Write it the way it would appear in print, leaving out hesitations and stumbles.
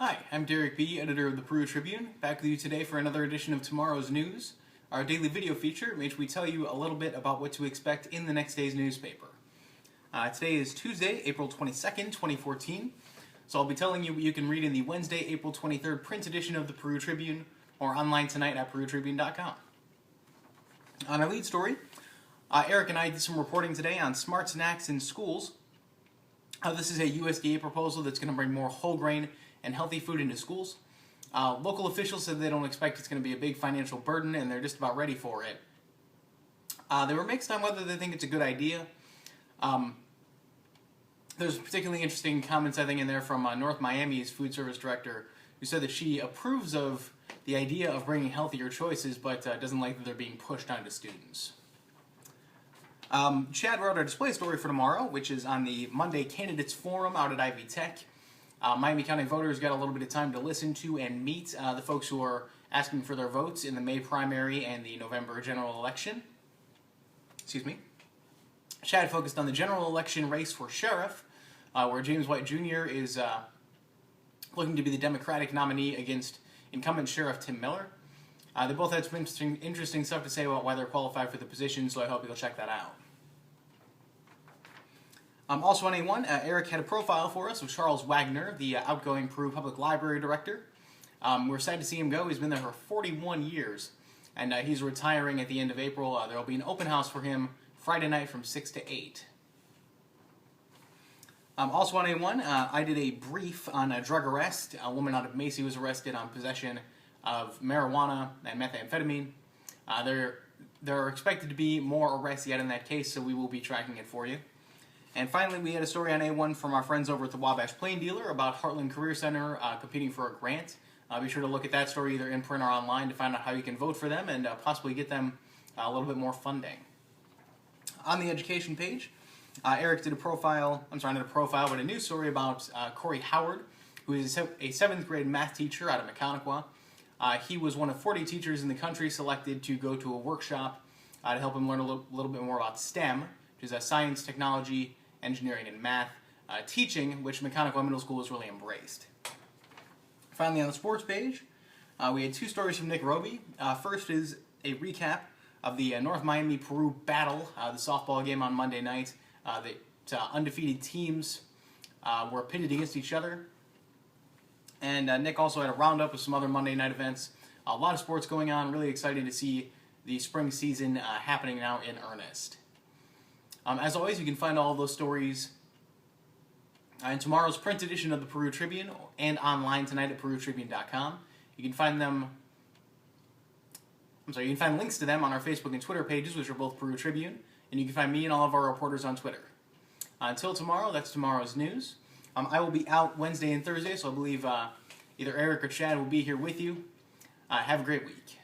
Hi, I'm Derek B., editor of the Peru Tribune, back with you today for another edition of Tomorrow's News, our daily video feature in which we tell you a little bit about what to expect in the next day's newspaper. Today is Tuesday, April 22nd, 2014, so I'll be telling you what you can read in the Wednesday, April 23rd print edition of the Peru Tribune, or online tonight at perutribune.com. On our lead story, Eric and I did some reporting today on smart snacks in schools. This is a USDA proposal that's going to bring more whole grain and healthy food into schools. Local officials said they don't expect it's going to be a big financial burden, and they're just about ready for it. They were mixed on whether they think it's a good idea. There's particularly interesting comments, I think, in there from North Miami's food service director, who said that she approves of the idea of bringing healthier choices, but doesn't like that they're being pushed onto students. Chad wrote our display story for tomorrow, which is on the Monday Candidates Forum out at Ivy Tech. Miami County voters got a little bit of time to listen to and meet the folks who are asking for their votes in the May primary and the November general election. Chad focused on the general election race for sheriff, where James White Jr. is looking to be the Democratic nominee against incumbent Sheriff Tim Miller. They both had some interesting stuff to say about why they're qualified for the position, so I hope you'll check that out. Also on A1, Eric had a profile for us of Charles Wagner, the outgoing Peru Public Library director. We're sad to see him go. He's been there for 41 years, and he's retiring at the end of April. There will be an open house for him Friday night from 6 to 8. Also on A1, I did a brief on a drug arrest. A woman out of Macy was arrested on possession of marijuana and methamphetamine. There are expected to be more arrests yet in that case, so we will be tracking it for you. And finally, we had a story on A1 from our friends over at the Wabash Plain Dealer about Heartland Career Center competing for a grant. Be sure to look at that story either in print or online to find out how you can vote for them and possibly get them a little bit more funding. On the education page, Eric did a news story about Corey Howard, who is a 7th grade math teacher out of Mechaniqua. He was one of 40 teachers in the country selected to go to a workshop to help him learn a little bit more about STEM, which is science, technology, engineering, and math teaching, which Mechaniqua Middle School has really embraced. Finally, on the sports page, we had two stories from Nick Roby. First is a recap of the North Miami Peru battle, the softball game on Monday night. The undefeated teams were pitted against each other. And Nick also had a roundup of some other Monday night events. A lot of sports going on. Really excited to see the spring season happening now in earnest. As always, you can find all of those stories in tomorrow's print edition of the Peru Tribune and online tonight at perutribune.com. You can find links to them on our Facebook and Twitter pages, which are both Peru Tribune, and you can find me and all of our reporters on Twitter. Until tomorrow, that's tomorrow's news. I will be out Wednesday and Thursday, so I believe either Eric or Chad will be here with you. Have a great week.